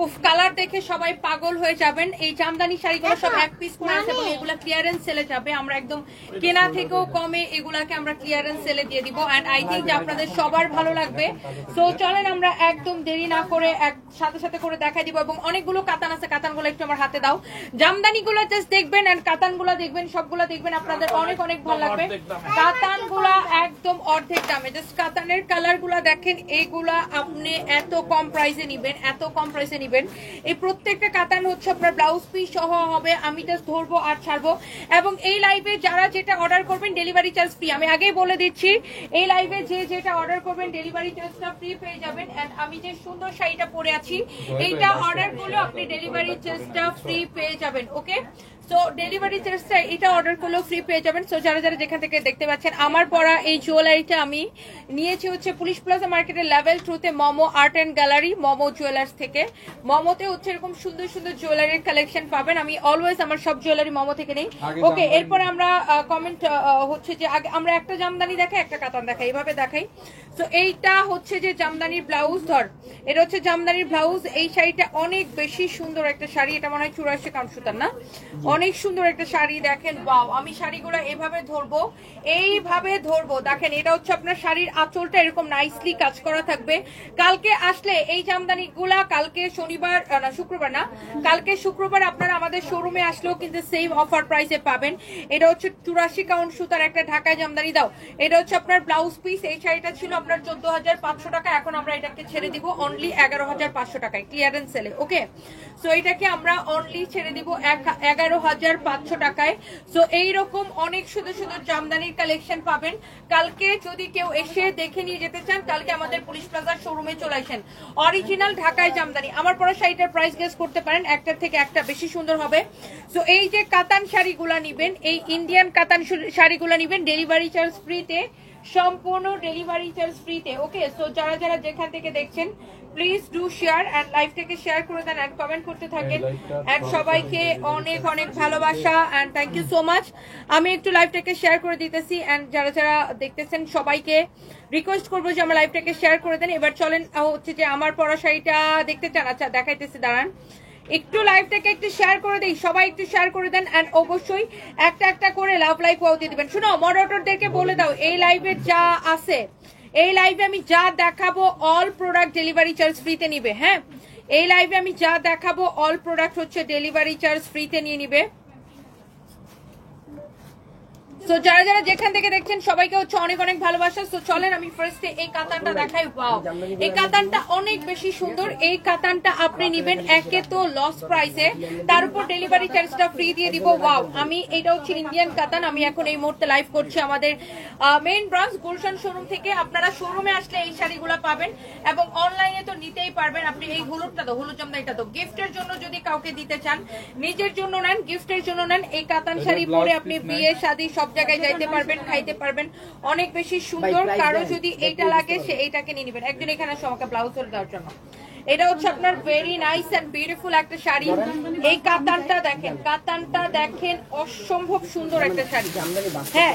উফ, কালার দেখে সবাই পাগল হয়ে যাবেন। এই জামদানি শাড়িগুলো সব এক পিস করে আছে এবং এগুলা ক্লিয়ারেন্স সেলে যাবে। আমরা একদম কেনা থেকেও কমে এগুলাকে আমরা ক্লিয়ারেন্স সেলে দিয়ে দিব এন্ড আই থিংক যে আপনাদের সবার ভালো লাগবে। সো চলেন আমরা একদম দেরি না করে সাথে সাথে করে দেখাই দিব। এবং অনেকগুলো কাতান আছে, কাতানগুলো একটু আমার হাতে দাও। জামদানিগুলো জাস্ট দেখবেন এন্ড কাতানগুলো দেখবেন, সবগুলো দেখবেন, আপনাদের অনেক অনেক ভালো লাগবে। কাতানগুলো একদম অর্ধেক দামে, জাস্ট কাতানের কালারগুলো দেখেন। এইগুলা আপনি এত কম প্রাইসে নিবেন, এত কম প্রাইসে নিবেন। এই প্রত্যেকটা কাতান হচ্ছে আপনার ব্লাউজ পিস সহ হবে। আমি জাস্ট ধরবো আর ছাড়বো। এবং এই লাইভে যারা যেটা অর্ডার করবেন ডেলিভারি চার্জ ফ্রি। আমি আগেই বলে দিচ্ছি, এই লাইভে যে যেটা অর্ডার করবেন ডেলিভারি চার্জটা ফ্রি পেয়ে যাবেন। এন্ড আমি যে সুন্দর শাড়িটা পরে আছি এইটা অর্ডার করলে আপনি ডেলিভারি চার্জটা ফ্রি পেয়ে যাবেন। ওকে, সো ডেলিভারি চার্জটা এটা অর্ডার করলেও ফ্রি পেয়ে যাবেন। সো যারা যারা যেখান থেকে দেখতে পাচ্ছেন, আমার পরা এই জুয়েলারিটা আমি নিয়েছি হচ্ছে পুলিশ প্লাজা মার্কেটের লেভেল 2-তে Momo art and gallery, Momo jewellers থেকে। মোমোতে হচ্ছে এরকম সুন্দর সুন্দর জুয়েলারির কালেকশন পাবেন। আমি অলওয়েজ আমার সব জুয়েলারি মোমো থেকে নেই। ওকে, এরপরে আমরা কমেন্ট হচ্ছে যে আগে আমরা একটা জামদানি দেখাই, একটা কাতান দেখাই, এইভাবে দেখাই। তো এইটা হচ্ছে যে জামদানির ব্লাউজ, ধর এটা হচ্ছে জামদানির ব্লাউজ। এই শাড়িটা অনেক বেশি সুন্দর একটা শাড়ি, এটা মনে হয় 84 কাউন্ট সুতার না, অনেক সুন্দর একটা শাড়ি দেখেন। ওয়াও, আমি শাড়িগুলো এভাবে ধরবো, এইভাবে ধরবো দেখেন। এটা হচ্ছে আপনার শাড়ির আঁচলটা এরকম নাইসলি কাজ করা থাকবে। কালকে আসলে এই জামদানিগুলা, কালকে শনিবার না শুক্রবার না, কালকে শুক্রবার আপনারা আমাদের শোরুমে আসলেও কিন্তু সেম অফার প্রাইসে পাবেন। এটা হচ্ছে 84 কাউন্ট সুতার একটা ঢাকায় জামদানি দাও। এটা হচ্ছে আপনার ব্লাউজ পিস। এই শাড়িটা ছিল আপনার 14,500 টাকা, এখন আমরা এটাকে ছেড়ে দিব অনলি 11,500 টাকায় ক্লিয়ারেন্স সেলে। ওকে, সো এটাকে আমরা অনলি ছেড়ে দিব 11,500 টাকায়। সো এইরকম অনেক সুন্দর সুন্দর জামদানির কালেকশন পাবেন। কালকে যদি কেউ এসে দেখে নিয়ে যেতে চান, কালকে আমাদের পুলিশ প্লাজার শোরুমে চলে আসেন। অরিজিনাল ঢাকায় জামদানি। আমার পরা শাড়িটার প্রাইস গেস করতে পারেন, একটার থেকে একটা বেশি সুন্দর হবে। সো এই যে কাতান শাড়িগুলা নিবেন, এই ইন্ডিয়ান কাতান শাড়িগুলা নিবেন ডেলিভারি চার্জ ফ্রিতে, সম্পূর্ণ ডেলিভারি চার্জ ফ্রিতে। ওকে, সো যারা যারা যেখান থেকে দেখছেন প্লিজ ডু শেয়ার এন্ড লাইভটাকে শেয়ার করে দেন এন্ড কমেন্ট করতে থাকেন। এন্ড সবাইকে অনেক অনেক ভালোবাসা and thank you so much. আমি একটু লাইভটাকে শেয়ার করে দিতেছি এন্ড যারা যারা দেখতেছেন সবাইকে রিকোয়েস্ট করবো যে আমার লাইভটাকে শেয়ার করে দেন। এবার চলেন হচ্ছে যে আমার পরা শাড়িটা দেখতে চান, আচ্ছা দেখাইতেছি, দাঁড়ান একটু লাইভটাকে একটু শেয়ার করে দেই, সবাই একটু শেয়ার করে দেন এন্ড অবশ্যই একটা একটা করে লাভ লাইক ওয়াও দিয়ে দিবেন। শুনো, মডারেটরদেরকে বলে দাও এই লাইভে যা আছে, এই লাইভে আমি যা দেখাবো অল প্রোডাক্ট ডেলিভারি চার্জ ফ্রিতে নিবে। হ্যাঁ, এই লাইভে আমি যা দেখাবো অল প্রোডাক্ট হচ্ছে ডেলিভারি চার্জ ফ্রিতে নিয়ে নিবে। সো যারা যারা যেখান থেকে দেখছেন সবাইকে হচ্ছে অনেক অনেক ভালোবাসা। সো চলেন আমি ফার্স্টে এই কাতানটা দেখাই। ওয়াও, এই কাতানটা অনেক বেশি সুন্দর। এই কাতানটা আপনি নিবেন একে তো লস প্রাইসে, তার উপর ডেলিভারি চার্জটা ফ্রি দিয়ে দিব। ওয়াও, আমি এটা হচ্ছে ইন্ডিয়ান কাতান। আমি এখন এই মুহূর্তে লাইভ করছি আমাদের মেইন ব্রাঞ্চ গুলশান শোরুম থেকে। আপনারা শোরুমে আসলে এই শাড়িগুলো পাবেন এবং অনলাইনে তো নিতেই পারবেন। আপনি এই হলুদটা তো, হলুদ জামদানিটা তো গিফটের জন্য যদি কাউকে দিতে চান, নিজের জন্য নেন, গিফটের জন্য নেন। এই কাতান শাড়ি পরে আপনি বিয়ে শাদী সব জায়গায় যাইতে পারবেন, খাইতে পারবেন, অনেক বেশি সুন্দর। কারো যদি এইটা লাগে সে এইটাকে নিয়ে নেবেন। একজন এখানে আমাকে ব্লাউজ করে দেওয়ার জন্য। এটা হচ্ছে আপনার ভেরি নাইস এন্ড বিউটিফুল একটা শাড়ি। এই কাতানটা দেখেন, কাতানটা দেখেন, অসম্ভব সুন্দর একটা শাড়ি। হ্যাঁ,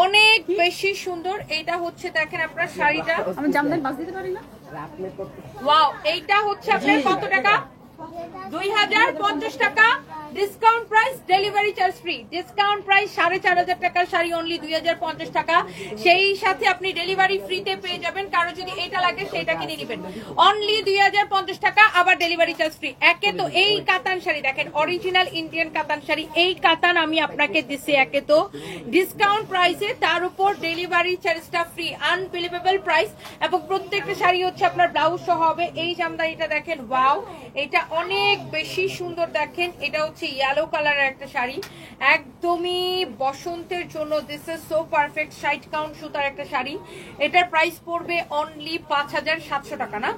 অনেক বেশি সুন্দর। এইটা হচ্ছে দেখেন আপনার শাড়িটা, আমি জামদানি বাস দিতে পারি না। ওয়াও, এইটা হচ্ছে আপনার কত টাকা? 2,050 টাকা discount price, delivery charge free. Discount price 4,500 টাকার শাড়ি অনলি 2,050 টাকা। সেই সাথে আপনি ডেলিভারি ফ্রিতে পেয়ে যাবেন। কারো যদি এটা লাগে সেটা কিনে নেবেন অনলি 2,050 টাকা, আবার ডেলিভারি চার্জ ফ্রি। একে তো এই কাতান শাড়ি দেখেন, অরিজিনাল ইন্ডিয়ান কাতান শাড়ি। এই কাতান আমি আপনাকে দিচ্ছি একে তো ডিসকাউন্ট প্রাইসে, তার উপর ডেলিভারি চার্জটা ফ্রি। Unbelievable price. এবং প্রত্যেকটা শাড়ি হচ্ছে আপনার ব্লাউজ সহ হবে। এই জামদানিটা দেখেন, ওয়াও, এটা অনেক বেশি সুন্দর। দেখেন, এটা হচ্ছে ইয়েলো কালারের একটা শাড়ি, একদমই বসন্তের জন্য this is so perfect. 60 count সুতার একটা শাড়ি। এটার প্রাইস পড়বে অনলি 5,700 টাকা, না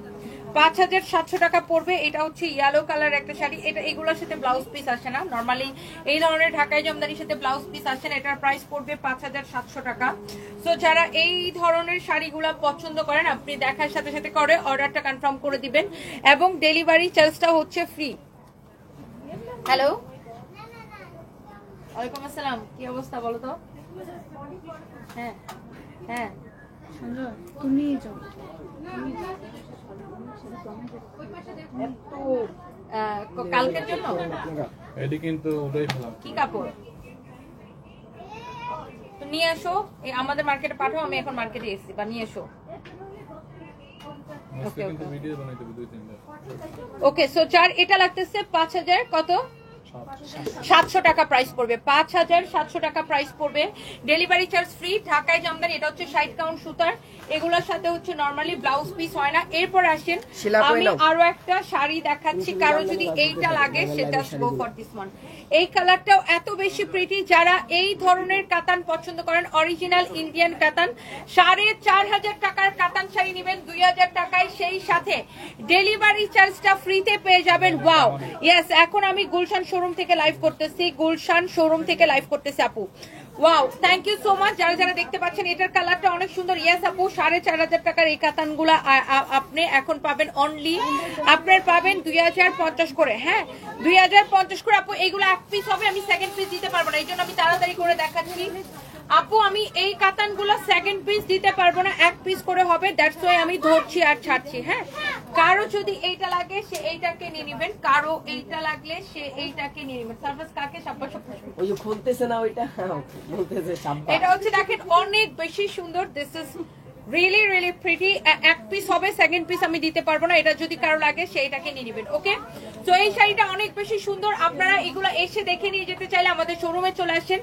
5,700 টাকা পড়বে। এটা হচ্ছে ইয়েলো কালার একটা শাড়ি। এটা এগুলোর সাথে ব্লাউজ পিস আসে না, নর্মালি এই ধরনের ঢাকাই জামদানির সাথে ব্লাউজ পিস আসে না। এটার প্রাইস পড়বে 5,700 টাকা। সো যারা এই ধরনের শাড়িগুলো পছন্দ করেন, আপনি দেখার সাথে সাথে করে অর্ডারটা কনফার্ম করে দিবেন এবং ডেলিভারি চার্জটা হচ্ছে ফ্রি। হ্যালো, ওয়ালাইকুম আসসালাম, কি অবস্থা বলো তো? হ্যাঁ হ্যাঁ, তুমি যাও, কালকের জন্য এটি কিন্তু ওটাই ফেলাম। কি কাপড় তো নিয়ে এসো, আমাদের মার্কেটে পাঠাও, আমি এখন মার্কেটে এসেছি, বা নিয়ে এসো। আজকে কিন্তু ভিডিও বানাইতে হবে 2-3টা। ওকে সো চার এটা লাগতেছে 5000 কত 700 টাকা প্রাইস পড়বে, 5700 টাকা প্রাইস পড়বে, ডেলিভারি চার্জ ফ্রি, ঢাকায় জামদানি। এটা হচ্ছে 60 কাউন্ট সুতার, এগুলোর সাথে হচ্ছে নরমালি ব্লাউজ পিস হয় না। এরপর আসেন আমি আরো একটা শাড়ি দেখাচ্ছি, কারো যদি এইটা লাগে সেটা গো ফর দিস ওয়ান। এই কালারটাও এত বেশি প্রিটি, যারা এই ধরনের কাতান পছন্দ করেন, অরিজিনাল ইন্ডিয়ান কাতান, 4500 টাকার কাতান শাড়ি নেবেন 2000 টাকায়, সেই সাথে ডেলিভারি চার্জটা ফ্রিতে পেয়ে যাবেন। ওয়াও ইয়েস, এখন আমি গুলশান শোরুম থেকে লাইভ করতেছি, গুলশান শোরুম থেকে লাইভ করতেছি আপু। Wow thank you so much. যারা যারা দেখতে পাচ্ছেন, এটার কালারটা অনেক সুন্দর। ইয়েস আপু, 4500 টাকার এই কাতানগুলা আপনি এখন পাবেন অনলি, আপনার পাবেন 2050 করে। হ্যাঁ 2050 করে আপু। এইগুলো এক পিস হবে, আমি সেকেন্ড পিস দিতে পারবো না, এই জন্য আমি তাড়াতাড়ি করে দেখাচ্ছি আপু। আমি এই কাতানগুলো সেকেন্ড পিস দিতে পারবো না, এক পিস করে হবে, দ্যাটস ওয়াই আমি ধরছি আর ছাড়ছি। হ্যাঁ কারো যদি এইটা লাগে সে এইটাকে নিয়ে নেবেন, কারো এইটা লাগলে সে এইটাকে নিয়ে নেবেন। সার্ভিস কাকে সাব্বাস ওই যে খুলতেছে না ওইটা বলতেছে সাব্বাস। এটা হচ্ছে দেখেন অনেক বেশি সুন্দর, this is really really pretty. এক পিস হবে, সেকেন্ড পিস আমি দিতে পারবো না, এটা যদি কারো লাগে সেইটাকে নিয়ে নেবেন। ওকে তো এই শাড়িটা অনেক বেশি সুন্দর, আপনারা এগুলো এসে দেখে নিয়ে যেতে চাইলে আমাদের শোরুমে চলে আসেন।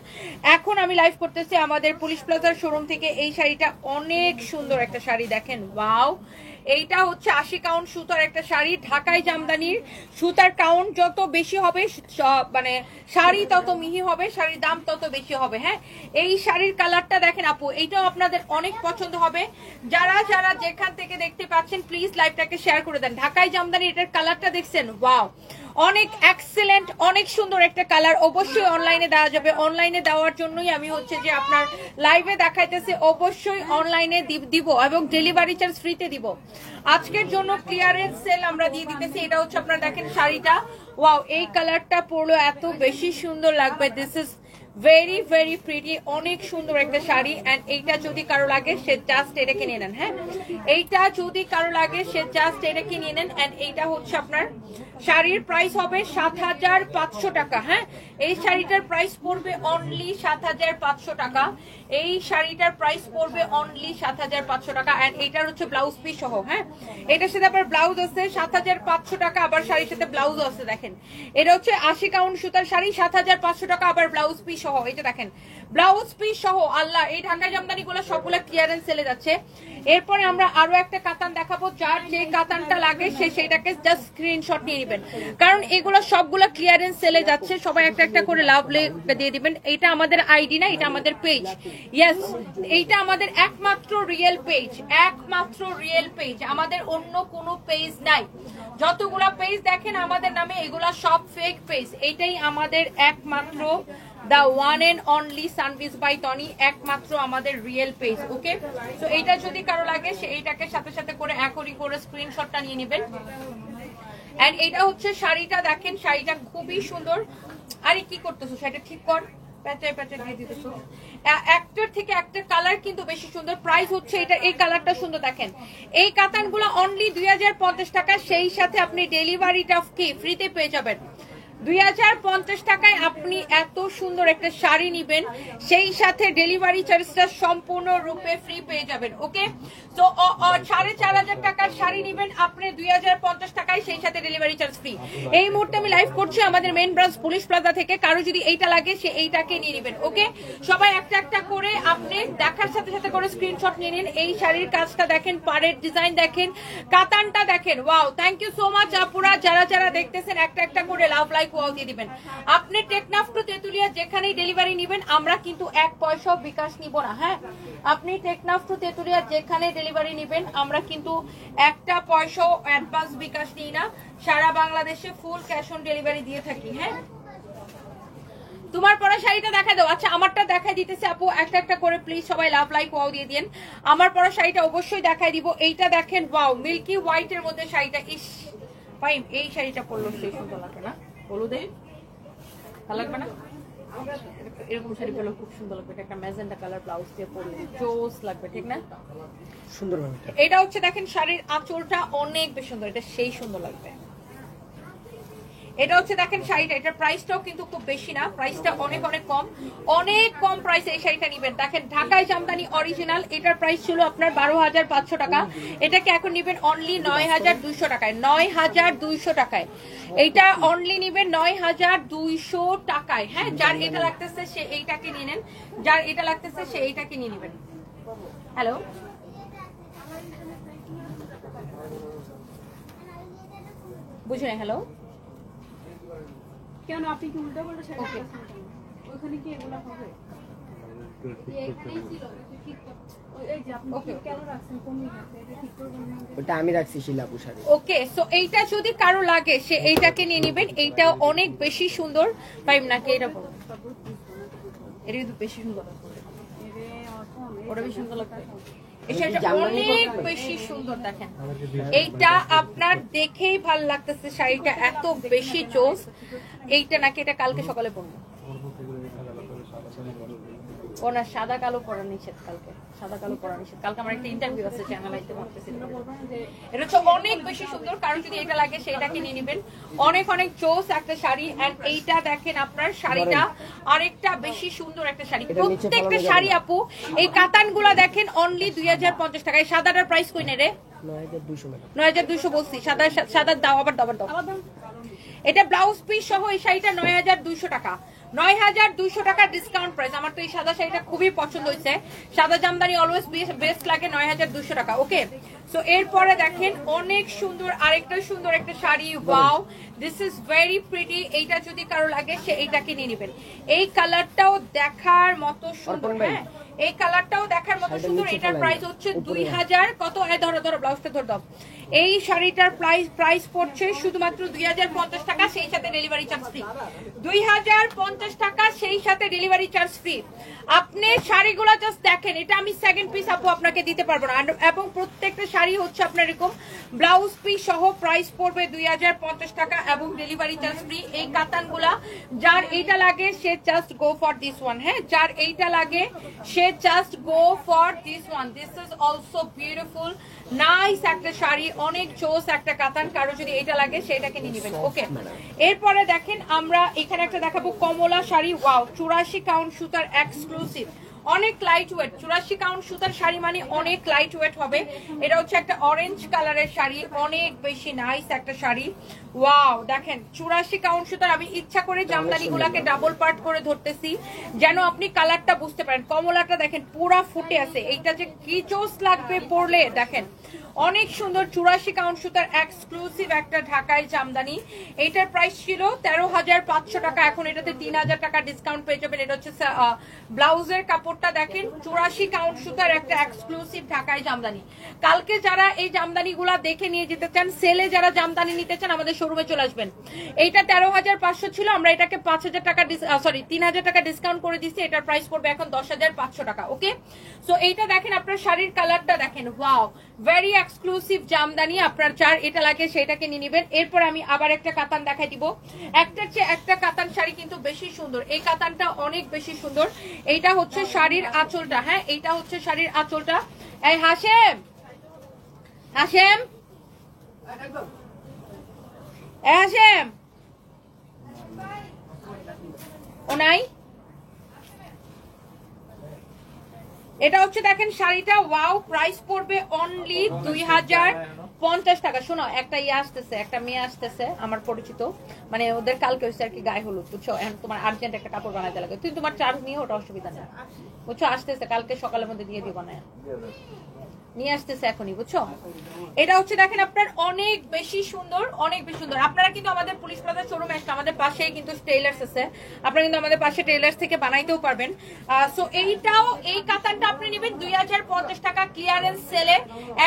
এখন আমি লাইভ করতেছি আমাদের পুলিশ প্লাজার শোরুম থেকে। এই শাড়িটা অনেক সুন্দর একটা শাড়ি, দেখেন ওয়াও। এইটা হচ্ছে 80 কাউন্ট সুতার একটা শাড়ি, ঢাকায় জামদানির। সুতার কাউন্ট যত বেশি হবে মানে শাড়ি তত মিহি হবে, শাড়ির দাম তত বেশি হবে। হ্যাঁ এই শাড়ির কালারটা দেখেন আপু, এইটাও আপনাদের অনেক পছন্দ হবে। যারা যারা যেখান থেকে দেখতে পাচ্ছেন প্লিজ লাইভটাকে শেয়ার করে দেন। ঢাকায় জামদানি, এটার কালারটা দেখছেন ওয়াও, অনেক এক্সেলেন্ট, অনেক সুন্দর একটা কালার। অবশ্যই অনলাইনে দেওয়া যাবে, অনলাইনে দেওয়ার জন্যই আমি হচ্ছে যে আপনার লাইভে দেখাইতেছি, অবশ্যই অনলাইনে দিব এবং ডেলিভারি চার্জ ফ্রিতে দিব। আজকের জন্য ক্লিয়ারেন্স সেল আমরা দিয়ে দিতেছি। এটা হচ্ছে আপনারা দেখেন শাড়িটা, ওয়াও এই কালারটা পরলো এত বেশি সুন্দর লাগবে, this is very very pretty, অনেক সুন্দর একটা শাড়ি। এন্ড এইটা যদি কারো লাগে সে জাস্ট এটাকে নিয়ে নেন। হ্যাঁ এইটা যদি কারো লাগে সে জাস্ট এটাকে নিয়ে নেন। এন্ড এইটা হচ্ছে আপনার শাড়ির প্রাইস হবে 7500 টাকা। হ্যাঁ এই শাড়িটার প্রাইস পড়বে অনলি 7500 টাকা, এই শাড়িটার প্রাইস পড়বে অনলি 7500 টাকা। এন্ড এইটার হচ্ছে ব্লাউজ পিস সহ। হ্যাঁ এটার সাথে আবার ব্লাউজ আছে, 7500 টাকা, আবার শাড়ির সাথে ব্লাউজ আছে। দেখেন এটা হচ্ছে 80 কাউন্ট সুতার শাড়ি, 7500 টাকা, আবার ব্লাউজ পিস সহ। এটা দেখেন ব্লাউজ পিস সহ। আল্লাহ, এই ঢাকায় জামদানি গুলো সবগুলো ক্লিয়ারেন্স সেলে যাচ্ছে। এরপরে আমরা আরো একটা কাতান দেখাবো, যার যে কাতানটা লাগে সে সেটাকে জাস্ট স্ক্রিনশট নিয়ে নেবেন, কারণ এগুলো সবগুলো ক্লিয়ারেন্স সেলে যাচ্ছে। সবাই একটা একটা করে লাভ দিয়ে দিবেন। এটা আমাদের আইডি না, এটা আমাদের পেজ। ইয়েস এইটা আমাদের একমাত্র রিয়েল পেজ, একমাত্র রিয়েল পেজ, আমাদের অন্য কোনো পেজ নাই। যতগুলা পেজ দেখেন আমাদের নামে, এগুলা সব ফেক পেজ। এইটাই আমাদের একমাত্র the one and only Sunbiz by Tony, একমাত্র আমাদের রিয়েল পেজ। ওকে সো এইটা যদি কারো লাগে সে এইটাকে সাথে সাথে করে একই করে স্ক্রিনশটটা নিয়ে নেবেন। এন্ড এটা হচ্ছে শাড়িটা, দেখেন শাড়িটা খুবই সুন্দর। আরে কি করতেছো, শাড়িটা ঠিক কর, প্যাচায় প্যাচায় দিয়ে দিতেছো। একটার থেকে একটা কালার কিন্তু বেশি সুন্দর। প্রাইস হচ্ছে এটা, এই কালারটা সুন্দর। দেখেন এই কাতানগুলো অনলি 2050 টাকা, সেই সাথে আপনি ডেলিভারিটা ফ্রিতে পেয়ে যাবেন। 2050 টাকায় আপনি এত সুন্দর একটা শাড়ি নিবেন, সেই সাথে ডেলিভারি চার্জটা সম্পূর্ণ রূপে ফ্রি পেয়ে যাবেন। ওকে তো 4500 টাকার শাড়ি নিবেন আপনি 2050 টাকায়, সেই সাথে ডেলিভারি চার্জ ফ্রি। এই মুহূর্তে আমি লাইভ করছি আমাদের মেইন ব্রাঞ্চ পুলিশ প্লাজা থেকে। কারো যদি এইটা লাগে সে এইটাকে নিয়ে নেবেন। ওকে সবাই একটা একটা করে আপনি দেখার সাথে সাথে করে স্ক্রিনশট নিয়ে নিন। এই শাড়ির কাজটা দেখেন, পাড়ের ডিজাইন দেখেন, কাতানটা দেখেন, wow. Thank you so much আপুরা, যারা যারা দেখতেছেন একটা একটা করে লাভ লাইক ওয়াও দিয়ে দিবেন। আপনি টেকনাফ টু তেতুলিয়া যেখানেই ডেলিভারি নেবেন, আমরা কিন্তু 1 পয়সাও বিকাশ নিব না। হ্যাঁ আপনি টেকনাফ টু তেতুলিয়া যেখানে ডেলিভারি নেবেন, আমরা কিন্তু 1 পয়সাও অ্যাডভান্স বিকাশ নিই না। সারা বাংলাদেশে ফুল ক্যাশ অন ডেলিভারি দিয়ে থাকি। হ্যাঁ তোমার পরা শাড়িটা দেখা দাও। আচ্ছা আমারটা দেখাই দিতেছে আপু, একটা একটা করে প্লিজ সবাই লাভ লাইক ওয়াও দিয়ে দিন। আমার পরা শাড়িটা অবশ্যই দেখাই দিব। এইটা দেখেন ওয়াও, মিল্কি হোয়াইট এর মধ্যে শাড়িটা, ইস ভাই এই শাড়িটা পরলো সেই সুন্দর লাগে না, হলুদে ভালো লাগবে না? এরকম শাড়ি পরলে খুব সুন্দর লাগবে, একটা ম্যাজেন্টা কালার ব্লাউজ দিয়ে পরলে জোস লাগবে, ঠিক না? সুন্দর ভাবে এটা হচ্ছে দেখেন শাড়ির আঁচলটা অনেক বেশি সুন্দর, এটা সেই সুন্দর লাগবে। এটা হচ্ছে দেখেন শাড়িটা, এটার প্রাইসটাও কিন্তু খুব বেশি না, প্রাইসটা অনেক অনেক কম, অনেক কম প্রাইসে এই শাড়িটা নিবেন। দেখেন ঢাকায় জামদানি অরিজিনাল, এটার প্রাইস ছিল আপনার 12,500 টাকা, এটাকে এখন নিবেন অনলি 9,200 টাকায়। 9,200 টাকায় এইটা অনলি নিবেন 9,200 টাকায়। হ্যাঁ, যার এটা লাগতেছে সে এইটাকে নিয়ে নেন, যার এটা লাগতেছে সে এইটাকে নিয়ে নেবেন। হ্যালো, বুঝলেন? হ্যালো, কেন আপনি কি উল্টো পাল্টা শাড়ি পরছেন কেন? ওইখানে কি এগুলো হবে? এই যে আপনি Okay. কেন রাখছেন কোন জায়গাতে? এটা ঠিক করবেন না। ওটা আমি রাখছি শিলাপু শাড়ি। ওকে, সো এইটা যদি কারো লাগে সে এইটাকে নিয়ে নেবেন, এইটা অনেক বেশি সুন্দর। পাইম নাকি এটা বলো, এটা কিন্তু বেশি সুন্দর লাগবে, ওটা বেশি সুন্দর লাগবে। এই শাড়িটা অনেক বেশি সুন্দর, দেখেন এইটা আপনার দেখেই ভালো লাগতেছে, শাড়িটা এত বেশি জোস। এইটা নাকি এটা কালকে সকালে পরবো, ও না সাদা কালো পরা নিষেধ, কালকে সাদা কালো পরা নিষেধ, কালকে আমার একটা ইন্টারভিউ আছে চ্যানেল আইতে পারতেছি। এটা হচ্ছে অনেক বেশি সুন্দর, কারণ যদি এটা লাগে সেইটাকে নিয়ে নেবেন, অনেক অনেক জোস একটা শাড়ি। এন্ড এইটা দেখেন আপনার শাড়িটা আরেকটা বেশি সুন্দর একটা শাড়ি, প্রত্যেকটা শাড়ি আপু এই কাতানগুলা দেখেন অনলি 2,050 টাকা। এই সাদাটার প্রাইস কই নেই রে? 9,200 টাকা। 9,200 বলছি, সাদা সাদা দাও, আবার দাও, আবার দাও। এটা ব্লাউজ পিস সহ এই শাড়িটা 9,200 টাকা। 9,200 টাকা ডিসকাউন্ট প্রাইস। আমার তো এই সাদা শাড়িটা খুবই পছন্দ হয়েছে, সাদা জামদানি অলওয়েজ বেস্ট লাগে। 9,200 টাকা। ওকে, সো এরপরে দেখেন অনেক সুন্দর আরেকটা সুন্দর একটা sari, wow this is very pretty. এইটা যদি কারো লাগে সে এইটাকে নিয়ে নেবেন। এই কালারটাও দেখার মতো সুন্দর, হ্যাঁ এই কালারটাও দেখার মতো সুন্দর। এটার প্রাইস হচ্ছে 2,000 কত, ধরো ধরো ব্লাউজটা ধরে দাও। এই শাড়িটার প্রাইস পড়ছে শুধুমাত্র 2,050 টাকা, সেই সাথে ডেলিভারি চার্জ ফ্রি। 2,050 টাকা, সেই সাথে ডেলিভারি চার্জ ফ্রি। আপনি শাড়িগুলো জাস্ট দেখেন, এটা আমি সেকেন্ড পিস আপু আপনাকে দিতে পারবো না, এবং প্রত্যেকটা শাড়ি হচ্ছে আপনার এরকম ব্লাউজ পিস সহ প্রাইস পড়বে 2,050 টাকা এবং ডেলিভারি চার্জ ফ্রি। এই কাতানগুলা যার এইটা লাগে সে just go for this one. হ্যাঁ, যার এইটা লাগে সে just go for this one. This is also beautiful nice একটা শাড়ি, অনেক জোস একটা কাতান। কারো যদি এটা লাগে সেটাকে নিয়ে নেবেন। ওকে, এরপরে দেখেন আমরা এখানে একটা দেখাবো কমলা শাড়ি। ওয়াও, 84 কাউন্ট সুতার এক্সক্লুসিভ, অনেক লাইট ওয়েট। 84 কাউন্ট সুতার শাড়ি মানে অনেক লাইট ওয়েট হবে। এটা হচ্ছে একটা অরেঞ্জ কালারের শাড়ি, অনেক বেশি নাইস একটা শাড়ি। ওয়াও, দেখেন 84 কাউন্ট সুতার। আমি ইচ্ছা করে জামদানি গুলাকে ডাবল পার্ট করে ধরতেছি যেন আপনি কালারটা বুঝতে পারেন। কমলাটা দেখেন পুরা ফুটে আছে, এইটা যে কি জোস লাগবে পরলে, দেখেন অনেক সুন্দর। 84 কাউন্ট সুতার এক্সক্লুসিভ একটা ঢাকায় জামদানি। এইটার প্রাইস ছিল 13,500 টাকা, এখন এটাতে 3,000 টাকা ডিসকাউন্ট পেয়ে যাবেন। এটা হচ্ছে ব্লাউজের কাপড়টা দেখেন, 84 কাউন্ট সুতার একটা এক্সক্লুসিভ ঢাকায় জামদানি। কালকে যারা এই জামদানি গুলা দেখে নিয়ে যেতে চান, সেলে যারা জামদানি নিতে চান আমাদের শোরুমে চলে আসবেন। এইটা 13,500 ছিল, আমরা এটাকে 5,000 টাকা 3,000 টাকা ডিসকাউন্ট করে দিচ্ছি। এটার প্রাইস পড়বে এখন 10,500 টাকা। ওকে, সো এইটা দেখেন আপনার শাড়ির কালারটা দেখেন, ওয়াও ভেরি এক্সক্লুসিভ জামদানি। আপনার যার এটা লাগে সেটাকে নিয়ে নেবেন। এরপর আমি আবার একটা কাতান দেখাই দিব, একটার চেয়ে একটা কাতান শাড়ি কিন্তু বেশি সুন্দর। এই কাতানটা অনেক বেশি সুন্দর। এইটা হচ্ছে শাড়ির আঁচলটা, হ্যাঁ এইটা হচ্ছে শাড়ির আঁচলটা। এই হাসেম, হাসেম, হাসেম ও নাই, এটা হচ্ছে দেখেন শাড়িটা, ওয়াও প্রাইস পড়বে অনলি 2,050 টাকা। শোনো, একটা ইয়ে আসতেছে, একটা মেয়ে আসতেছে আমার পরিচিত, মানে ওদের কালকে হচ্ছে আর কি গায়ে হলুদ, বুঝছো? এখন তোমার আর্জেন্ট একটা কাপড় বানাইতে লাগে, তুই তোমার চার্জ নিয়ে ওটা অসুবিধা নেই, বুঝছো? আসতেছে কালকে সকালের মধ্যে দিয়ে দিও, বানায় নিয়ে আসতেছে এখনই, বুঝছো? এটা হচ্ছে দেখেন আপনার অনেক বেশি সুন্দর, অনেক বেশি সুন্দর। আপনারা কিন্তু আমাদের পুলিশ প্লাজা শোরুমে আসলে আমাদের পাশেই কিন্তু টেইলার্স আছে, আপনারা কিন্তু আমাদের পাশে টেইলার্স থেকে বানাইতেও পারবেন। সো এইটাও, এই কাতানটা আপনি নেবেন 2,050 টাকা ক্লিয়ারেন্স সেলে,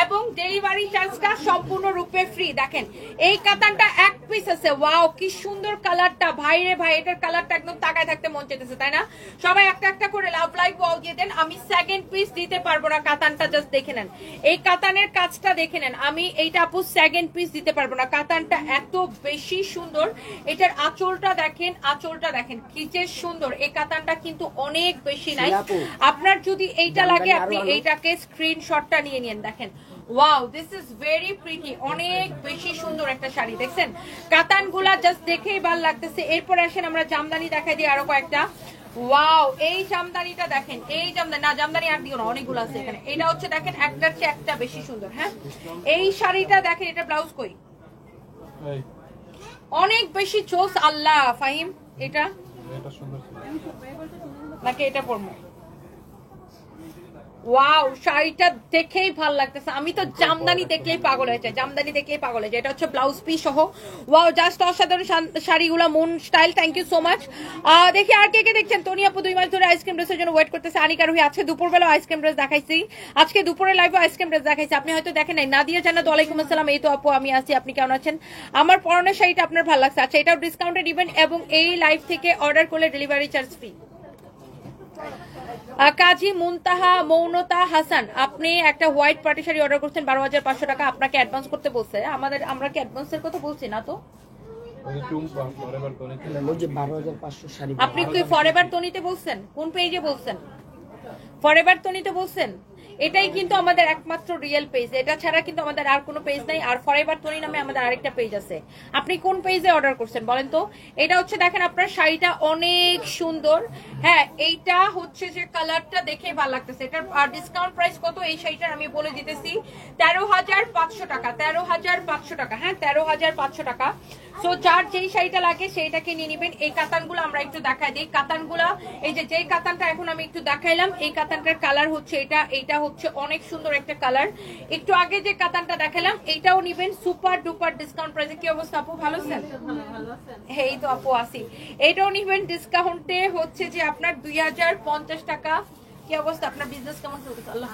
এবং ডেলিভারি চার্জটা সম্পূর্ণরূপে ফ্রি। দেখেন এই কাতানটা এক পিস আছে, ওয়াও কি সুন্দর কালারটা, ভাই রে ভাই, এটার কালারটা একদম তাকায় থাকতে মন চাইতেছে, তাই না? সবাই একটা একটা করে লাভ লাইক ওয়াও দিয়ে দেন। আমি সেকেন্ড পিস দিতে পারবো না, কাতানটা জাস্ট দেখে নেন। এই কাতানের কাজটা দেখে নেন। আমি এইটা আপু সেকেন্ড পিস দিতে পারবো না, কাতানটা এত বেশি সুন্দর। এটার আঁচলটা দেখেন, আঁচলটা দেখেন কি যে সুন্দর। এই কাতানটা কিন্তু অনেক বেশি নাইস। আপনার যদি এইটা লাগে আপনি এইটাকে স্ক্রিনশটটা নিয়ে নিন। দেখেন wow, this is very pretty, অনেক বেশি সুন্দর একটা শাড়ি। দেখছেন কাতানগুলা জাস্ট দেখেই ভালো লাগতেছে। এরপর আসেন আমরা জামদানি দেখাই দিই আরো কয়েকটা। ওয়াও, এই জামদানিটা দেখেন, এই জামদানি না, জামদানি আর দিও না, অনেকগুলো আছে এখানে। এটা হচ্ছে দেখেন একটার চেয়ে একটা বেশি সুন্দর। হ্যাঁ, এই শাড়িটা দেখেন, এটা ব্লাউজ কই, এই অনেক বেশি চোস। আল্লাহ ফাহিম, এটা এটা সুন্দর ছিল। নাকি এটা পরবো? ওয়াও, শাড়িটা দেখেই ভালো লাগতেছে। আমি তো জামদানি দেখলেই পাগল হয়ে যায়, জামদানি দেখলেই পাগল হয়ে যায়। এটা হচ্ছে ব্লাউজ পিস সহ। ওয়াও, জাস্ট অসাধারণ শাড়িগুলো, moon style. Thank you so much. দেখি আর কে কে দেখছেন। টনি আপু 2 মাস ধরে আইসক্রিম ড্রেসের জন্য ওয়েট করতেছে। আনিকা রুহি, আজকে দুপুরবেলা আইসক্রিম ড্রেস দেখাইছি, আজকে দুপুরে লাইভে আইসক্রিম ড্রেস দেখাইছি, আপনি হয়তো দেখেন নাই। নাদিয়া জান্নাত, ওয়ালাইকুম আসসালাম। এই তো আপু আমি আছি, আপনি কেমন আছেন? আমার পরনের শাড়িটা আপনার ভালো লাগছে? আচ্ছা, এটাও ডিসকাউন্টেড ইভেন্ট এবং এই লাইভ থেকে অর্ডার করলে ডেলিভারি চার্জ ফ্রি। কাজী মুনতাহা মৌনতা হাসান, আপনি একটা হোয়াইট পার্টি শাড়ি অর্ডার করছেন 12,500 টাকা, আপনাকে অ্যাডভান্স করতে বলছে। আমরা কি অ্যাডভান্সের কথা বলছি না তো? ওই যে টুম্পা ফরএভার তো নিতে ওই যে 12,500 শাড়ি আপনি কি ফরএভার তনিতে বলছেন? কোন পেজে বলছেন? ফরএভার তনিতে বলছেন? এটাই কিন্তু আমাদের একমাত্র রিয়েল পেজ, এটা ছাড়া কিন্তু আমাদের আর কোনো পেজ নাই। আর ফরএভার তনি নামে আমাদের আরেকটা পেজ আছে। আপনি কোন পেজে অর্ডার করছেন বলেন তো? এটা হচ্ছে দেখেন আপনার শাড়িটা অনেক সুন্দর। হ্যাঁ, এইটা হচ্ছে যে কালারটা দেখে ভালো লাগতেছে। এটার ডিসকাউন্ট প্রাইস কত এই শাড়িটার আমি বলে দিতেছি, 13,500 টাকা। 13,500 টাকা। হ্যাঁ, 13,500 টাকা। সো যার যেই শাড়িটা লাগে সেইটাকে নিয়ে নেবেন। এই কাতানগুলো আমরা একটু দেখাই দিই। কাতানগুলা এই যে যেই কাতানটা এখন আমি একটু দেখাইলাম, এই কাতানটার কালার হচ্ছে এটা। এইটা হচ্ছে অনেক সুন্দর একটা কালার। একটু আগে যে কাতানটা দেখালাম এইটাও নিবেন সুপার ডুপার ডিসকাউন্ট প্রাইসে। কি অবস্থা আপু, ভালো আছেন? এই তো আপু আসি। এইটাও নিবেন ডিসকাউন্টে, হচ্ছে যে আপনার 2,050 টাকা। কি অবস্থা, আপনার বিজনেস কেমন চলতেছে? আল্লাহ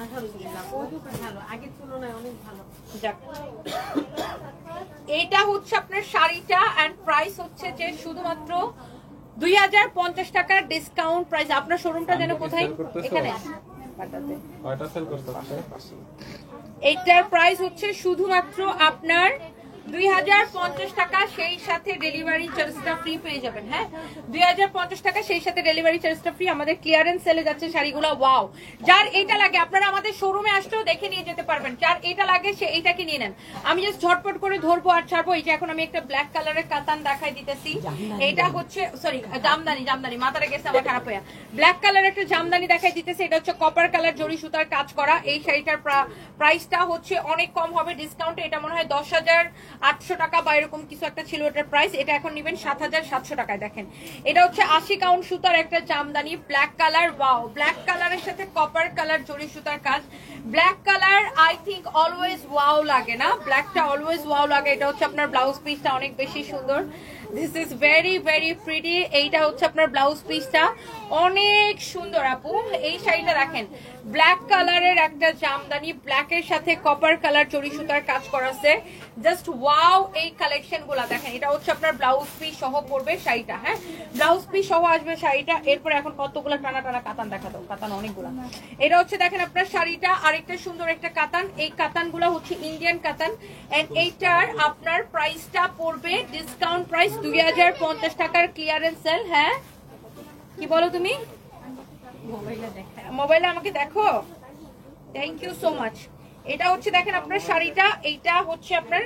ভালো, আগের তুলনায় অনেক ভালো। যাক, এটা হচ্ছে আপনার শাড়িটা এন্ড প্রাইস হচ্ছে যে শুধুমাত্র 2,050 টাকার ডিসকাউন্ট প্রাইস। আপনার শোরুমটা যেন কোথায়? এখানে কয়টা সেল করতে? এইটার প্রাইস হচ্ছে শুধুমাত্র আপনার 2,050 টাকা, সেই সাথে ডেলিভারি চার্জটা ফ্রি পেয়ে যাবেন। হ্যাঁ, 2,050 টাকা, সেই সাথে ডেলিভারি চার্জটা ফ্রি। আমাদের ক্লিয়ারেন্স সেলে যাচ্ছে শাড়িগুলো। ওয়াও, যার এইটা লাগে আপনারা আমাদের শোরুমে আসলেও দেখে নিয়ে যেতে পারবেন। যার এইটা লাগে সে এইটাকে নিয়ে নেন। আমি জাস্ট ঝটপট করে ধরবো আর ছাড়বো। এই যে এখন আমি একটা ব্ল্যাক কালারের কাতান দেখাই দিতেছি। এটা হচ্ছে সরি জামদানি মাথাটা গেছে আমার খারাপ হয়ে। ব্ল্যাক কালার একটা জামদানি দেখাই দিতেছি। এটা হচ্ছে কপার কালার জরি সুতার কাজ করা। এই শাড়িটার প্রাইসটা হচ্ছে অনেক কম হবে ডিসকাউন্টে। এটা মনে হয় 10,800 টাকা বা এরকম কিছু একটা ছিল এটার প্রাইস। এটা এখন নেবেন 7,700 টাকায়। দেখেন এটা হচ্ছে 80 কাউন্ট সুতার একটা Jamdani, black colour. Wow, black কালারের সাথে কপার কালার জরি সুতার কাজ। Black colour I think always wow লাগে না, ব্ল্যাকটা অলওয়েজ ওয়াও লাগে। এটা হচ্ছে আপনার ব্লাউজ পিসটা অনেক বেশি সুন্দর। This is very very pretty. এইটা হচ্ছে আপনার ব্লাউজ পিসটা অনেক সুন্দর আপু। এই শাড়িটা দেখেন, ব্ল্যাক কালারের একটা জামদানি, ব্ল্যাকের সাথে কপার কালার জরি সুতার কাজ করা আছে। জাস্ট ওয়াও, এই কালেকশন গুলা দেখেন। এটা হচ্ছে আপনার ব্লাউজ পিস সহ পড়বে শাড়িটা। হ্যাঁ, ব্লাউজ পিস সহ আসবে শাড়িটা। এরপরে এখন কতগুলো টানা টানা কাতান দেখা দাও, কাতান অনেকগুলা। এটা হচ্ছে দেখেন আপনার শাড়িটা আরেকটা সুন্দর একটা কাতান। এই কাতানগুলো হচ্ছে ইন্ডিয়ান কাতান এন্ড এইটার আপনার প্রাইসটা পড়বে ডিসকাউন্ট প্রাইস 2,050 টাকার ক্লিয়ারেন্স সেল। হ্যাঁ, কি বলো তুমি? মোবাইলে আমাকে দেখো। Thank you so much. এটা হচ্ছে দেখেন আপনার শাড়িটা, এইটা হচ্ছে আপনার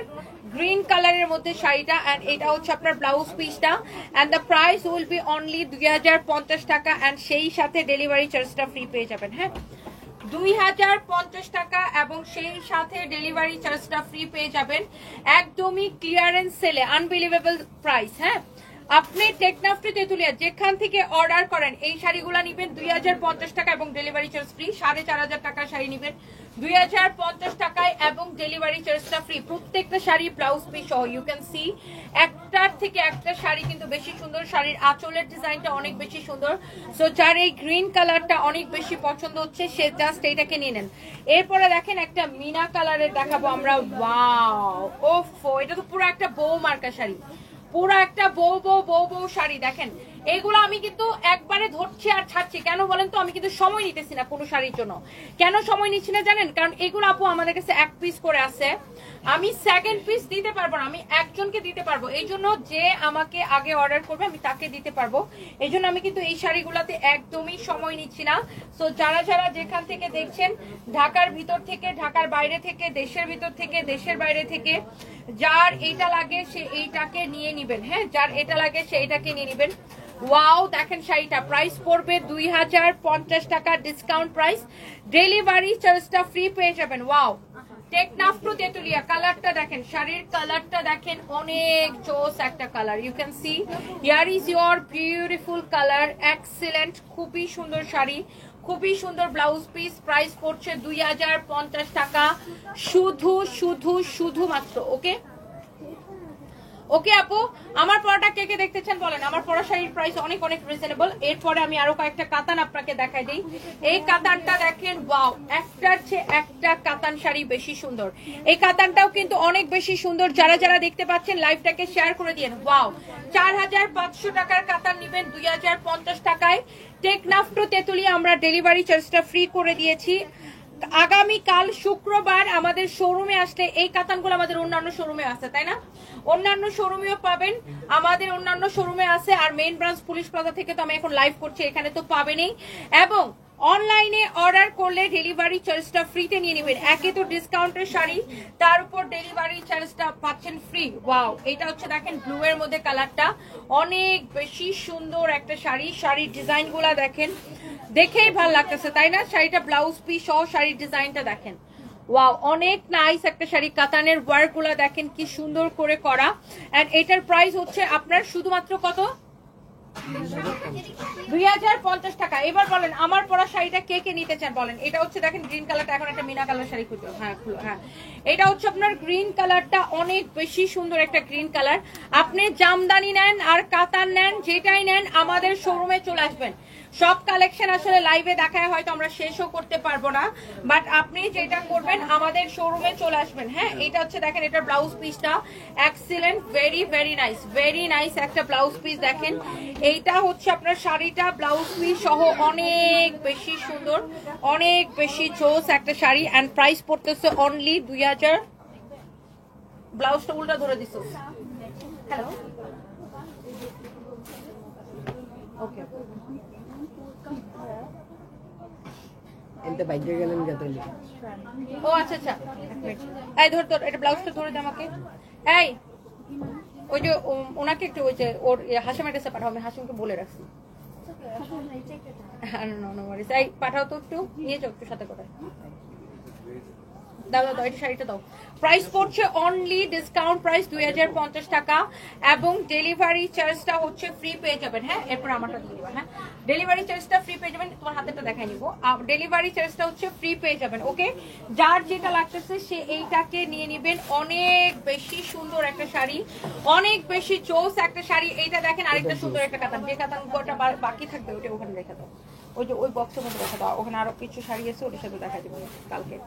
গ্রিন কালারের মধ্যে শাড়িটা এন্ড এটা হচ্ছে আপনার ব্লাউজ পিসটা and the price will be only 2,050 টাকা এন্ড সেই সাথে ডেলিভারি চার্জটা ফ্রি পেয়ে যাবেন। হ্যাঁ, 2,050 টাকা এবং সেই সাথে ডেলিভারি চার্জটা ফ্রি পেয়ে যাবেন। একদমই ক্লিয়ারেন্স সেলে, আনবিলিভেবল প্রাইস। হ্যাঁ, আপনি টেকনাফ টু তেতুলিয়া যেখান থেকে অর্ডার করেন এই শাড়িগুলো নিবেন 2,050 টাকা এবং ডেলিভারি চার্জ ফ্রি। 4,500 টাকার শাড়ি নিবেন 2,050 টাকায় এবং ডেলিভারি চার্জটা ফ্রি। প্রত্যেকটা শাড়ি ব্লাউজ পিস সহ। ইউ ক্যান সি একটার থেকে একটা শাড়ি কিন্তু বেশি সুন্দর। শাড়ির আঁচলের ডিজাইনটা অনেক বেশি সুন্দর। সো যার এই গ্রিন কালারটা অনেক বেশি পছন্দ হচ্ছে সে জাস্ট এইটাকে নিয়ে নেন। এরপরে দেখেন একটা মিনা কালারের দেখাবো আমরা। ওয়াও, ওফো, এটা তো পুরো একটা বউ মার্কা শাড়ি, পুরো একটা বউ বউ বউ বউ শাড়ি। দেখেন এইগুলো আমি কিন্তু একবারে ধরছি আর ছাড়ছি, কেন বলেন তো? আমি কিন্তু সময় নিতেছি না কোনো শাড়ির জন্য। কেন সময় নিচ্ছি না জানেন? কারণ এগুলো আপু আমাদের কাছে এক পিস করে আছে, আমি সেকেন্ড পিস দিতে পারবো না, আমি একজনকে দিতে পারবো। এই জন্য যে আমাকে আগে অর্ডার করবে আমি তাকে দিতে পারবো। এই জন্য আমি কিন্তু এই শাড়িগুলোতে একদমই সময় নিচ্ছি না। সো যারা যারা যেখান থেকে দেখছেন, ঢাকার ভিতর থেকে, ঢাকার বাইরে থেকে, দেশের ভিতর থেকে, দেশের বাইরে থেকে, যার এইটা লাগে সে এইটাকে নিয়ে নিবেন। হ্যাঁ, যার এটা লাগে সে এইটাকে নিয়ে নিবেন। ওয়াও, দেখেন শাড়িটা প্রাইস পড়বে 2050 টাকা, ডিসকাউন্ট প্রাইস। ডেলিভারি চার্জটা ফ্রি পেয়ে যাবেন। ওয়াও, টেকনাফ টু তেতুলিয়া। কালারটা দেখেন, শাড়ির কালারটা দেখেন, অনেক জোস একটা colour. You can see here is your beautiful colour, excellent, খুবই সুন্দর শাড়ি, খুবই সুন্দর ব্লাউজ পিস। প্রাইস পড়ছে 2050 টাকা, শুধু মাত্র। ওকে ওকে আপু, আমার পরাটা কে কে দেখতে চান বলেন। আমার পরা শাড়ির প্রাইস অনেক অনেক রিজনেবল। এরপরে আমি আরো কয়েকটা কাতান আপনাকে দেখাই দিই। এই কাতানটা দেখেন, ওয়াও, একটার চেয়ে একটা কাতান শাড়ি বেশি সুন্দর। এই কাতানটাও কিন্তু অনেক বেশি সুন্দর। যারা যারা দেখতে পাচ্ছেন লাইভটাকে শেয়ার করে দিন। ওয়াও, 4500 টাকার কাতান নেবেন 2050 টাকায়। টেকনাফ টু তেতুলিয়া আমরা ডেলিভারি চার্জটা ফ্রি করে দিয়েছি। আগামীকাল শুক্রবার আমাদের শোরুমে আসলে এই কাতানগুলো আমাদের অন্যান্য শোরুমে আছে, তাই না? অন্যান্য শোরুমেও পাবেন, আমাদের অন্যান্য শোরুমে আছে। আর মেইন ব্রাঞ্চ পুলিশ প্লাজা থেকে তো আমি এখন লাইভ করছি, এখানে তো পাবেনই। এবং অনলাইনে অর্ডার করলে ডেলিভারি চার্জটা ফ্রিতে নিয়ে নেবেন। একে তো ডিসকাউন্টের শাড়ি, তার উপর ডেলিভারি চার্জটা পাচ্ছেন ফ্রি। ওয়াও, এটা হচ্ছে দেখেন ব্লু এর মধ্যে কালারটা, অনেক বেশি সুন্দর একটা শাড়ি। শাড়ির ডিজাইনগুলো দেখেন, দেখেই ভালো লাগতেছে, তাই না? শাড়িটা ব্লাউজ পিস সহ শাড়ির ডিজাইনটা দেখেন, ওয়াও, অনেক নাইস একটা শাড়ি। কাতানের ওয়ার্ক গুলা দেখেন কি সুন্দর করে করা। এন্ড এটার প্রাইস হচ্ছে আপনার শুধুমাত্র কত? 2050 টাকা। এবার বলেন আমার পরা শাড়িটা কে কে নিতে চান বলেন। এটা হচ্ছে দেখেন গ্রিন কালারটা, এখন একটা মিনা কালার শাড়ি খুঁজো। হ্যাঁ খুলো, হ্যাঁ এটা হচ্ছে আপনার গ্রিন কালারটা, অনেক বেশি সুন্দর একটা গ্রিন কালার। আপনি জামদানি নেন আর কাতান নেন, যেটাই নেন আমাদের শোরুমে চলে আসবেন। সব কালেকশন আসলে লাইভে দেখায় হয়তো আমরা শেষও করতে পারবো না, বাট আপনি যেটা করবেন আমাদের শোরুমে চলে আসবেন। হ্যাঁ, এটা হচ্ছে দেখেন, এটার ব্লাউজ পিসটা এক্সিলেন্ট, ভেরি নাইস একটা ব্লাউজ পিস দেখেন। এইটা হচ্ছে আপনার শাড়িটা ব্লাউজ পিস সহ অনেক বেশি সুন্দর, অনেক বেশি জোস একটা শাড়ি। এন্ড প্রাইস পড়তেছে অনলি 2000। ব্লাউজটা উল্টা ধরে দিছো। হ্যালো, ওকে, এনতে বাইকে গেলেন গাতলি। ও আচ্ছা আচ্ছা, এই ধর তোর এটা ব্লাউজটা ধরে দে আমাকে। এই ওই যে ওনাকে একটু ওই যে ওর হাসিমের কাছে পাঠাও, আমি হাসিমকে বলে রাখছি। এই পাঠাও তো, একটু নিয়ে যাও একটু সাথে করে। দাও দাও, এটা শাড়িটা দাও। প্রাইস পড়ছে অনলি ডিসকাউন্ট প্রাইস 2050 টাকা এবং ডেলিভারি চার্জটা হচ্ছে ফ্রি পেয়ে যাবেন। হ্যাঁ, এরপর আমারটা দিয়ে দিবা। হ্যাঁ, ডেলিভারি চার্জটা ফ্রি পেয়ে যাবেন। তোমার হাতেরটা দেখাই নিব। ডেলিভারি চার্জটা হচ্ছে ফ্রি পেয়ে যাবেন। ওকে, যার যেটা লাগতেছে সে এইটাকে নিয়ে নেবেন। অনেক বেশি সুন্দর একটা শাড়ি, অনেক বেশি জোস একটা শাড়ি। এইটা দেখেন, আরেকটা সুন্দর একটা কাতান, যে কাতানটা বাকি থাকবে ওটা ওখানে রেখে দাও, ওই যে ওই বক্সের মধ্যে রেখে দাও। ওখানে আরো কিছু শাড়ি আছে, ওটার সাথে দেখা দেবো কালকে।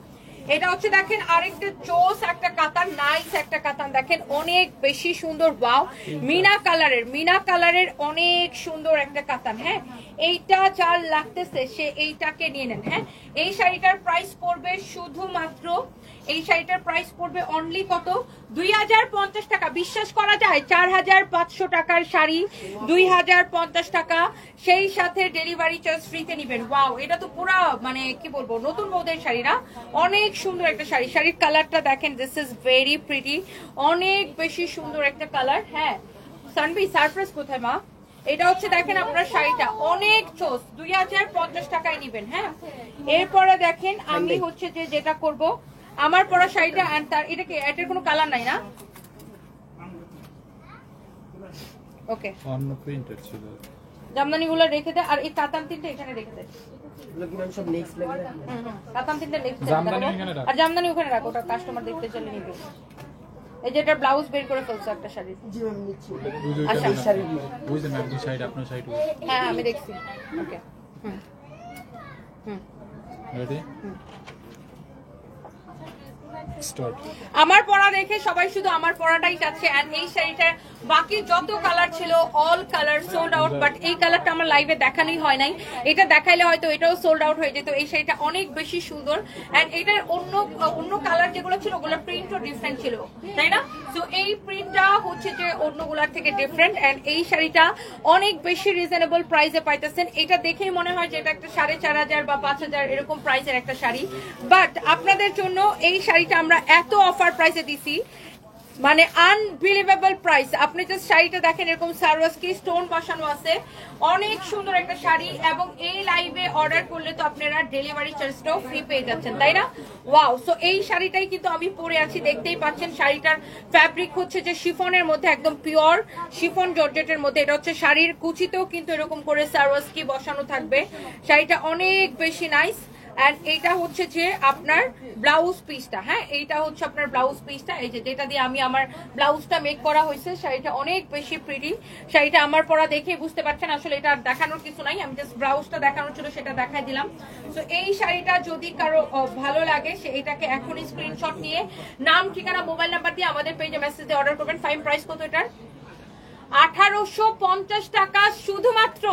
এটা হচ্ছে দেখেন আরেকটা জোস একটা কাতান, নাইস একটা কাতান দেখেন, অনেক বেশি সুন্দর। ওয়াও, মিনা কালারের অনেক সুন্দর একটা কাতান। হ্যাঁ, এইটা যার লাগতেছে সে এইটাকে নিয়ে নেন। হ্যাঁ, এই শাড়িটার প্রাইস পড়বে শুধুমাত্র, এই শাড়িটার প্রাইস পড়বে অনলি কত? 2050 টাকা। বিশ্বাস করা যায় 4500 টাকার শাড়ি 2050 টাকা, সেই সাথে ডেলিভারি চার্জ ফ্রিতে নিবেন। ওয়াও, এটা তো পুরা মানে কি বলবো, নতুন বউদের শাড়ি না? অনেক সুন্দর একটা শাড়ি। শাড়ির কালারটা দেখেন, দিস ইজ ভেরি প্রিটি, অনেক বেশি সুন্দর একটা কালার। হ্যাঁ, সানভি সারপ্রাইজ কোথায় মা? এটা হচ্ছে দেখেন আপনার শাড়িটা অনেক চোস, 2050 টাকায় নিবেন। হ্যাঁ, এরপরে দেখেন আমি হচ্ছে যে যেটা করব, আমার পরা শাড়িটা এন্ড তার এটা কি, এটার কোনো কালার নাই না? ওকে, অন্য প্রিন্টেড ছিল। জামদানিগুলো রেখে দে, আর এই কাতান তিনটা এখানে রেখে দে। এগুলো কি সব নেক্সট লেভেল? কাতান তিনটা নেক্সট জামদানি এখানে রাখ, আর জামদানি ওখানে রাখো, ওটা কাস্টমার দেখতে চলে নিবে। এই যে এটা ব্লাউজ বের করে ফেলছো একটা শাড়ি। জি ম্যাম, নিচ্ছি। আচ্ছা, শাড়ি ওই যে ম্যাম সাইড, আপনার সাইড। হ্যাঁ আমি দেখছি। ওকে, রেডি স্টার্ট। আমার পরা দেখে সবাই শুধু আমার পরাটাই চাচ্ছে। আর এই শাড়িটা বাকি যত কালার ছিল all colour sold out, but এই কালারটা আমার লাইভে দেখানোই হয় নাই, এটা দেখাইলে হয়তো এটাও সোল্ড আউট হয়ে যেত। এই শাড়িটা অনেক বেশি সুন্দর এন্ড এটার অন্য কালার যেগুলো ছিল ওগুলো প্রিন্টও ডিফারেন্ট ছিল, তাই না? তো এই প্রিন্টটা হচ্ছে যে অন্যগুলার থেকে ডিফারেন্ট এন্ড এই শাড়িটা অনেক বেশি রিজনেবল প্রাইসে পাইতেছেন। এটা দেখেই মনে হয় যে এটা একটা 4500 বা 5000 এরকম প্রাইসের একটা শাড়ি, বাট আপনাদের জন্য এই শাড়িটা আমরা এত অফার প্রাইসে দিছি, মানে আনবিলিভেবল প্রাইস। আপনি জাস্ট শাড়িটা দেখেন, এরকম সারওয়াস্কি স্টোন বসানো আছে, অনেক সুন্দর একটা শাড়ি। এবং এই লাইভে অর্ডার করলে তো আপনারা ডেলিভারি চার্জটাও ফ্রি পেয়ে যাচ্ছেন, তাই না? ওয়াও, সো এই শাড়িটাই কিন্তু আমি পরে আছি, দেখতেই পাচ্ছেন। শাড়িটার ফ্যাব্রিক হচ্ছে যে শিফনের মধ্যে, একদম পিওর শিফন জর্জেটের মধ্যে। এটা হচ্ছে শাড়ির কুচিতেও কিন্তু এরকম করে সারওয়াস্কি বসানো থাকবে। শাড়িটা অনেক বেশি নাইস এন্ড এইটা হচ্ছে যে আপনার ব্লাউজ পিসটা, হ্যাঁ এইটা হচ্ছে আপনার ব্লাউজ পিসটা, এই যে যেটা দিয়ে আমি আমার ব্লাউজটা মেক করা হয়েছে। শাড়িটা অনেক বেশি প্রিটি, শাড়িটা আমার পরা দেখেই বুঝতে পারছেন। আসলে এটা দেখানোর কিছু নাই, আমি জাস্ট ব্লাউজটা দেখানোর ছিল, সেটা দেখাই দিলাম। তো এই শাড়িটা যদি কারো ভালো লাগে সে এটাকে এখনই স্ক্রিনশট নিয়ে নাম, ঠিকানা, মোবাইল নাম্বার দিয়ে আমাদের পেজে মেসেজ দিয়ে অর্ডার করবেন। ফাইন প্রাইস কত এটার? 1850 টাকা শুধুমাত্র।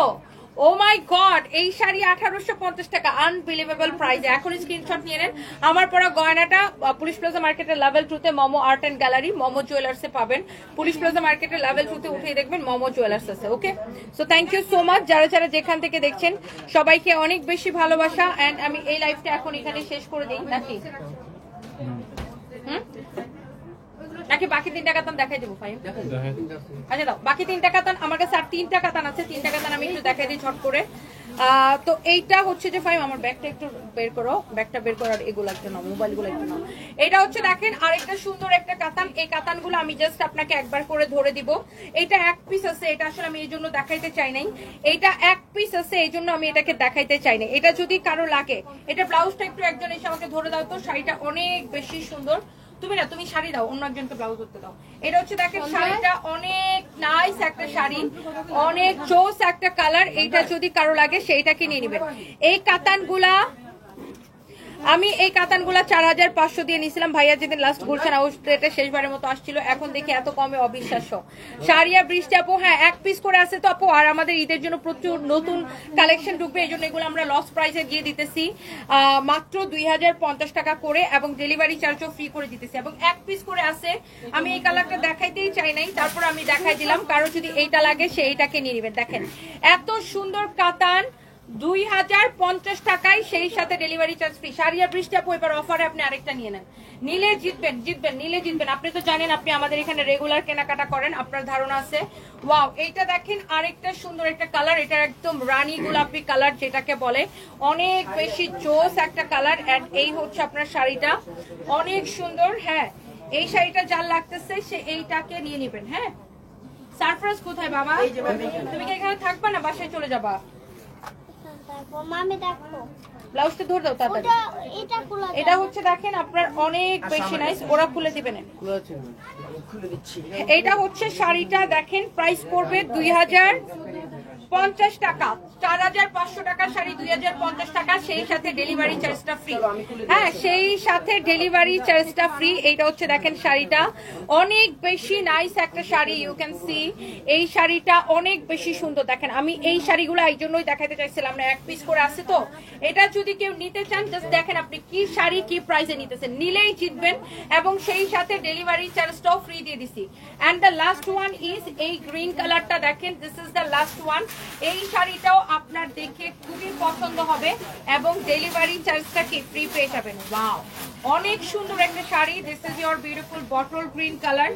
ও মাই গড, এই শাড়ি 1850 টাকা, আনবিলিভেবল প্রাইস। এখন স্ক্রিনশট নিয়ে নেন। আমার পরা গয়নাটা পুলিশ প্লাজা মার্কেটের লেভেল 2 তে Momo art and gallery, Momo জুয়েলার্সে পাবেন। পুলিশ প্লাজা মার্কেটের লেভেল 2 তে উঠিয়ে দেখবেন মমো জুয়েলার্স আছে। Okay, so thank you so much যারা যারা যেখান থেকে দেখছেন, সবাইকে অনেক বেশি ভালোবাসা। এন্ড আমি এই লাইভটা এখন এখানে শেষ করে দিই নাকি? নাকি বাকি 3টা কাতান দেখাই দেবো? ফাইন, আচ্ছা দাও বাকি 3টা কাতান। আমার কাছে আর 3টা কাতান আছে, 3টা কাতান আমি একটু দেখাই দিই ঝট করে। তো এইটা হচ্ছে যে ফাইম, আমার ব্যাগটা একটু বের করো, ব্যাগটা বের করো, আর এগুলো একটু নাও, মোবাইলগুলো একটু নাও। এটা হচ্ছে দেখেন আরেকটা সুন্দর একটা কাতান। এই কাতানগুলো আমি জাস্ট আপনাকে একবার করে ধরে দিব। এটা এক পিস আছে, এটা আসলে আমি এই জন্য দেখাইতে চাই নাই। এটা এক পিস আছে এই জন্য আমি এটাকে দেখাইতে চাই না। এটা যদি কারো লাগে, এটা ব্লাউজটা একটু একজন এসে আমাকে ধরে দাও তো। শাড়িটা অনেক বেশি সুন্দর। তুমি না, তুমি শাড়ি দাও, অন্য একজনকে ব্লাউজ করতে দাও। এটা হচ্ছে দেখেন শাড়িটা অনেক নাইস একটা শাড়ি, অনেক চোস একটা কালার। এইটা যদি কারো লাগে সেইটাকে নিয়ে নেবেন। এই কাতানগুলা আমি 4500 দিয়ে নিয়েছিলাম। ভাইয়া যেদিন লাস্ট গুলশান আউটলেটে শেষবারের মতো আসছিল, এখন দেখি এত কমে অবিশ্বাস্য। শাড়িয়া বৃষ্টি আপু, হ্যাঁ এক পিস করে আছে তো আপু। আর আমাদের ঈদের জন্য প্রচুর নতুন কালেকশন ঢুকবে, এই জন্য এগুলো আমরা লস প্রাইসে দিয়ে দিতেছি মাত্র 2050 টাকা করে, এবং ডেলিভারি চার্জও ফ্রি করে দিতেছি। এবং এক পিস করে আছে। আমি এই কালারটা দেখাইতেই চাই নাই, তারপর আমি দেখাই দিলাম। কারো যদি এইটা লাগে সে এইটাকে নিয়ে নেবেন। দেখেন এত সুন্দর কাতান 2050 টাকায়, সেই সাথে ডেলিভারি চার্জ ফ্রি। শাড়িয়া বৃষ্টি আপু এবার অফারে আপনি আরেকটা নিয়ে নেন, নিলে জিতবেন, নিলে জিতবেন। আপনি তো জানেন আপনি আমাদের এখানে রেগুলার কেনাকাটা করেন, আপনার ধারণা আছে। ওয়াও, এইটা দেখেন আরেকটা সুন্দর একটা কালার। এটা একদম রানী গোলাপি কালার যেটাকে বলে, অনেক বেশি জোস একটা কালার। এন্ড এই হচ্ছে আপনার শাড়িটা, অনেক সুন্দর। হ্যাঁ, এই শাড়িটা যার লাগতেছে সে এইটাকে নিয়ে নেবেন। হ্যাঁ, সারপ্রাইজ কোথায় বাবা? তুমি কি এখানে থাকবা না বাসায় চলে যাবা? ব্লাউজটা ধরে দাও তাড়াতাড়ি। এটা হচ্ছে দেখেন আপনার অনেক বেশি নাইস, ওরা খুলে দিবে না। এটা হচ্ছে শাড়িটা দেখেন, প্রাইস পড়বে 2050 টাকা। 4500 টাকা শাড়ি 2050 টাকা, সেই সাথে ডেলিভারি চার্জটা ফ্রি। হ্যাঁ, সেই সাথে ডেলিভারি চার্জটা ফ্রি। এইটা হচ্ছে দেখেন শাড়িটা অনেক বেশি নাইস একটা শাড়ি, ইউ ক্যান সি। এই শাড়িটা অনেক বেশি সুন্দর। দেখেন আমি এই শাড়িগুলো এই জন্যই দেখাতে চাইছিলাম না, এক পিস করে আছে তো। এটা যদি কেউ নিতে চান জাস্ট দেখেন আপনি কি শাড়ি কি প্রাইসে নিতেছেন, নিলেই জিতবেন। এবং সেই সাথে ডেলিভারি চার্জটাও ফ্রি দিয়ে দিছি। And the last one is এই গ্রিন কালারটা দেখেন, this is the last one. এই শাড়িটাও আপনার দেখে খুবই পছন্দ হবে এবং ডেলিভারি চার্জটা কি ফ্রি পেয়ে যাবেন। ওয়াও, অনেক সুন্দর একটা sari. This is your beautiful bottle green colour.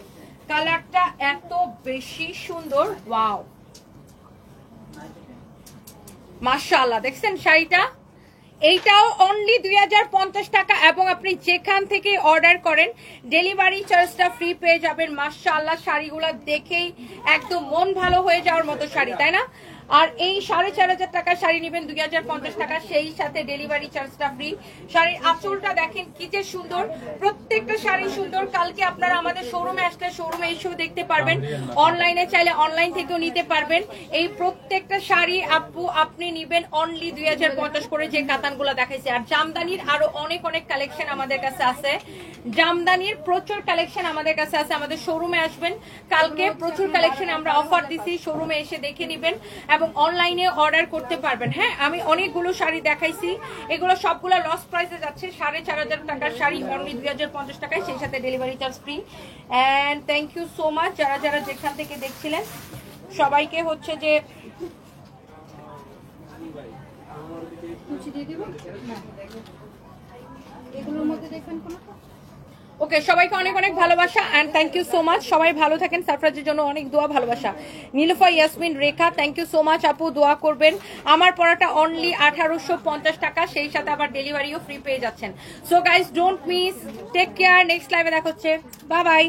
কালারটা এত বেশি সুন্দর। ওয়াও, মাশাআল্লাহ, দেখছেন শাড়িটা? এইটাও অনলি 2050 টাকা, এবং আপনি যেখান থেকে অর্ডার করেন ডেলিভারি চার্জটা ফ্রি পেয়ে যাবেন। মাশাআল্লাহ, শাড়িগুলো দেখেই একদম মন ভালো হয়ে যাওয়ার মতো শাড়ি, তাই না? আর এই 4,500 টাকার শাড়ি নেবেন 2,050 টাকা, সেই সাথে ডেলিভারি চার্জটা ফ্রি। শাড়ির আঁচলটা দেখেন কি যে সুন্দর, প্রত্যেকটা শাড়ি সুন্দর। কালকে আপনারা আমাদের শোরুমে আসলে শোরুমে এসেও দেখতে পারবেন, অনলাইনে চাইলে অনলাইন থেকেও নিতে পারবেন। এই প্রত্যেকটা শাড়ি আপু আপনি নিবেন অনলি 2,050 করে, যে কাতানগুলো দেখাইছে। আর জামদানির আরো অনেক অনেক কালেকশন আমাদের কাছে আছে, জামদানির প্রচুর কালেকশন আমাদের কাছে আছে। আমাদের শোরুমে আসবেন, কালকে প্রচুর কালেকশন আমরা অফার দিছি, শোরুমে এসে দেখে নিবেন এবং অনলাইনে অর্ডার করতে পারবেন। হ্যাঁ, আমি অনেকগুলো শাড়ি দেখাইছি, এগুলো সবগুলো লস প্রাইসে যাচ্ছে। 4,500 টাকার শাড়ি অনলি 2,050 টাকায়, সেই সাথে delivery charge free. And thank you so much যারা যারা যেখান থেকে দেখছিলেন, সবাইকে হচ্ছে যে কুচি দিয়ে দিব না, এগুলোর মধ্যে দেখবেন কোনো ওকে, সবাইকে অনেক অনেক ভালোবাসা and thank you so much. সবাই ভালো থাকেন, সারপ্রাইজের জন্য অনেক দোয়া ভালোবাসা। Nilufa, Yasmin, Rekha, thank you so much আপু, দোয়া করবেন। আমার পড়াটা অনলি 1,850 টাকা, সেই সাথে আবার ডেলিভারিও ফ্রি পেয়ে যাচ্ছেন। So guys, don't miss, take care, next লাইভে দেখা হচ্ছে, বাই বাই।